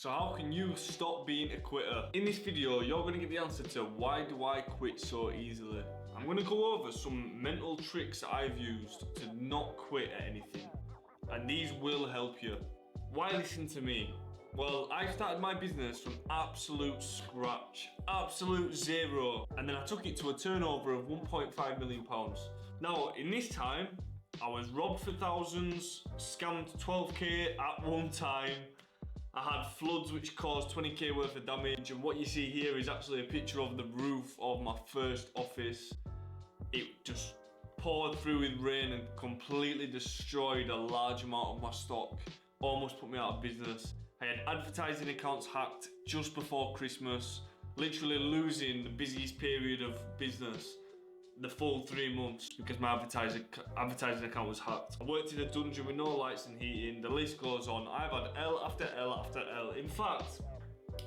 So how can you stop being a quitter? In this video, you're going to get the answer to why do I quit so easily. I'm going to go over some mental tricks that I've used to not quit at anything. And these will help you. Why listen to me? Well, I started my business from absolute scratch, absolute zero. And then I took it to a turnover of £1.5 million. Now, in this time, I was robbed for thousands, scammed 12k at one time. I had floods which caused 20k worth of damage, and what you see here is actually a picture of the roof of my first office. It just poured through with rain and completely destroyed a large amount of my stock. Almost put me out of business. I had advertising accounts hacked just before Christmas, literally losing the busiest period of business, the full 3 months, because my advertising account was hacked. I worked in a dungeon with no lights and heating, the list goes on. I've had L after L after L. In fact,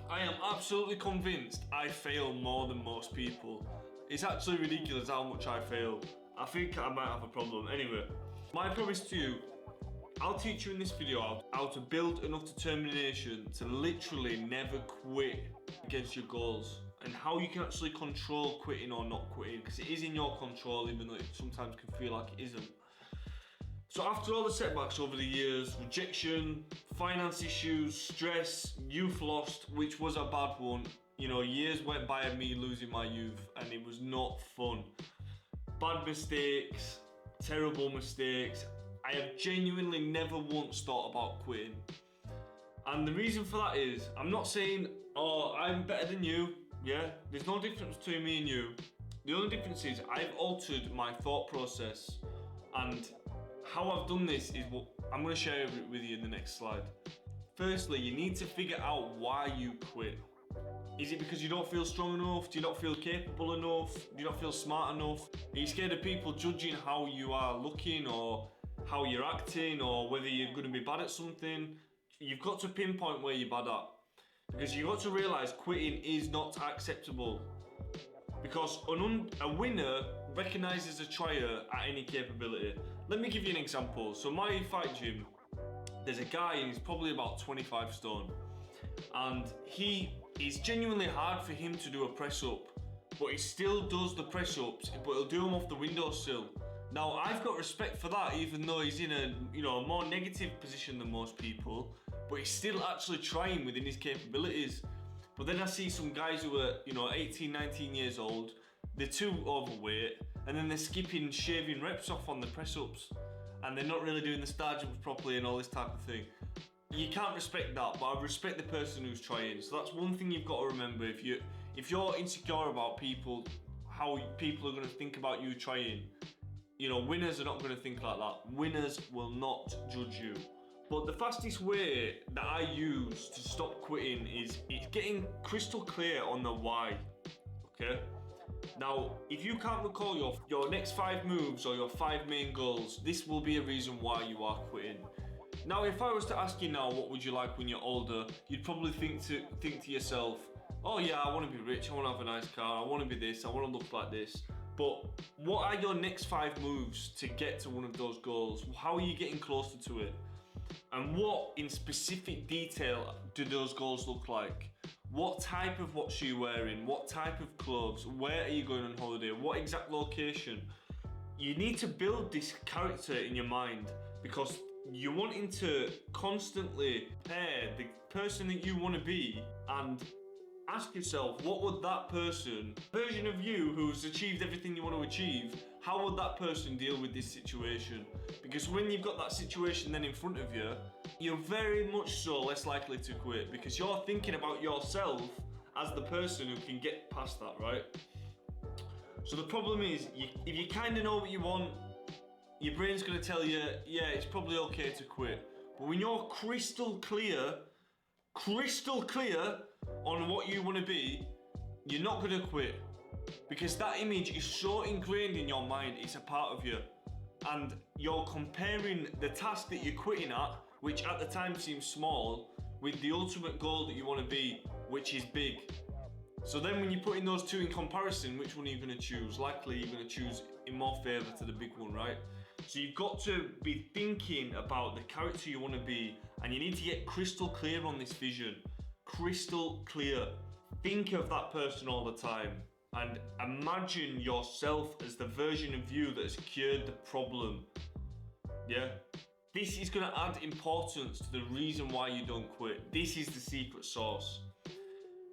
I am absolutely convinced I fail more than most people. It's actually ridiculous how much I fail. I think I might have a problem. Anyway, my promise to you, I'll teach you in this video how to build enough determination to literally never quit against your goals, and how you can actually control quitting or not quitting, because it is in your control even though it sometimes can feel like it isn't. So after all the setbacks over the years, rejection, finance issues, stress, youth lost, which was a bad one, you know, years went by of me losing my youth and it was not fun. Bad mistakes, terrible mistakes. I have genuinely never once thought about quitting. And the reason for that is, I'm not saying, oh, I'm better than you. Yeah, there's no difference between me and you. The only difference is I've altered my thought process, and how I've done this is what I'm going to share with you in the next slide. Firstly, you need to figure out why you quit. Is it because you don't feel strong enough? Do you not feel capable enough? Do you not feel smart enough? Are you scared of people judging how you are looking or how you're acting, or whether you're going to be bad at something? You've got to pinpoint where you're bad at, because you've got to realise quitting is not acceptable, because a winner recognises a trier at any capability. Let me give you an example. So my fight gym, there's a guy and he's probably about 25 stone, and it's genuinely hard for him to do a press up, but he still does the press ups, but he'll do them off the windowsill. Now, I've got respect for that, even though he's in a more negative position than most people, but he's still actually trying within his capabilities. But then I see some guys who are, 18, 19 years old, they're too overweight, and then they're skipping shaving reps off on the press-ups, and they're not really doing the star jumps properly and all this type of thing. You can't respect that, but I respect the person who's trying. So that's one thing you've got to remember. If you're insecure about people, how people are going to think about you trying, winners are not going to think like that. Winners will not judge you. But the fastest way that I use to stop quitting is getting crystal clear on the why, okay? Now, if you can't recall your next 5 moves or your 5 main goals, this will be a reason why you are quitting. Now, if I was to ask you now, what would you like when you're older, you'd probably think to yourself, oh yeah, I want to be rich, I want to have a nice car, I want to be this, I want to look like this. But what are your next 5 moves to get to one of those goals? How are you getting closer to it? And what in specific detail do those goals look like? What type of watch are you wearing? What type of clothes? Where are you going on holiday? What exact location? You need to build this character in your mind, because you're wanting to constantly pair the person that you want to be, and ask yourself, what would that version of you who's achieved everything you want to achieve, how would that person deal with this situation? Because when you've got that situation then in front of you, you're very much so less likely to quit, because you're thinking about yourself as the person who can get past that, right? So the problem is, if you kind of know what you want, your brain's going to tell you, yeah, it's probably okay to quit. But when you're crystal clear on what you want to be, you're not going to quit, because that image is so ingrained in your mind, it's a part of you, and you're comparing the task that you're quitting at, which at the time seems small, with the ultimate goal that you want to be, which is big. So then when you're putting those two in comparison, which one are you going to choose? Likely you're going to choose in more favour to the big one, right? So you've got to be thinking about the character you want to be, and you need to get crystal clear on this vision. crystal clear. Think of that person all the time and imagine yourself as the version of you that has cured the problem. Yeah? This is going to add importance to the reason why you don't quit. This is the secret sauce.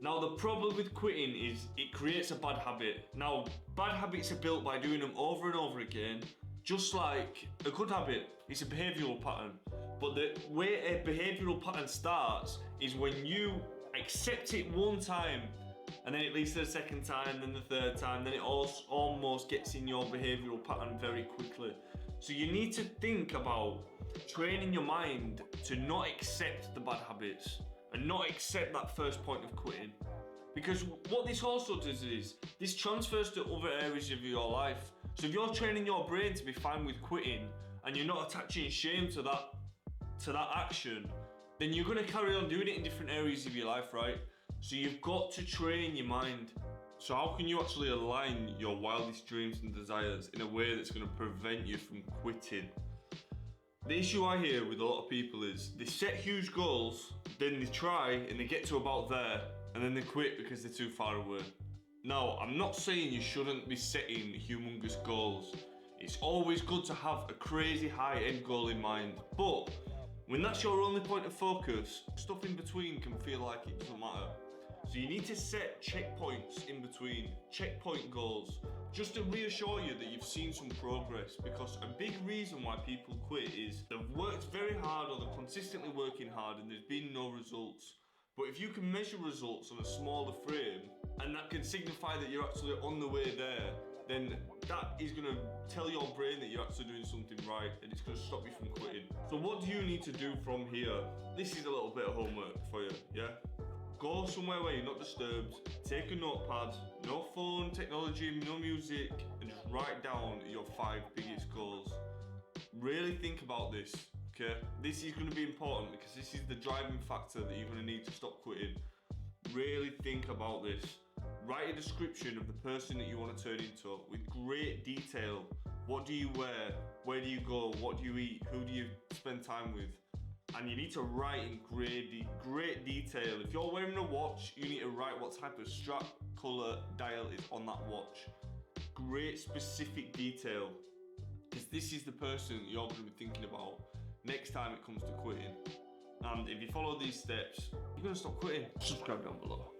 Now, the problem with quitting is it creates a bad habit. Now, bad habits are built by doing them over and over again, just like a good habit. It's a behavioural pattern. But the way a behavioural pattern starts is when you accept it one time, and then it leads to the second time, then the third time, then it almost gets in your behavioural pattern very quickly. So you need to think about training your mind to not accept the bad habits and not accept that first point of quitting. Because what this also does is, this transfers to other areas of your life. So if you're training your brain to be fine with quitting and you're not attaching shame to that action, then you're going to carry on doing it in different areas of your life, right? So you've got to train your mind. So how can you actually align your wildest dreams and desires in a way that's going to prevent you from quitting? The issue I hear with a lot of people is they set huge goals, then they try and they get to about there, and then they quit because they're too far away. Now, I'm not saying you shouldn't be setting humongous goals. It's always good to have a crazy high end goal in mind, but when that's your only point of focus, stuff in between can feel like it doesn't matter. So you need to set checkpoints in between, checkpoint goals, just to reassure you that you've seen some progress, because a big reason why people quit is they've worked very hard or they're consistently working hard and there's been no results. But if you can measure results on a smaller frame, and that can signify that you're actually on the way there, then that is going to tell your brain that you're actually doing something right, and it's going to stop you from quitting. So what do you need to do from here? This is a little bit of homework for you, yeah? Go somewhere where you're not disturbed, take a notepad, no phone, technology, no music, and just write down your 5 biggest goals. Really think about this, okay? This is going to be important because this is the driving factor that you're going to need to stop quitting. Really think about this. Write a description of the person that you want to turn into with great detail. What do you wear? Where do you go? What do you eat? Who do you spend time with? And you need to write in great detail. If you're wearing a watch, you need to write what type of strap, colour, dial is on that watch. Great specific detail. Because this is the person you're going to be thinking about next time it comes to quitting. And if you follow these steps, you're going to stop quitting. Subscribe down below.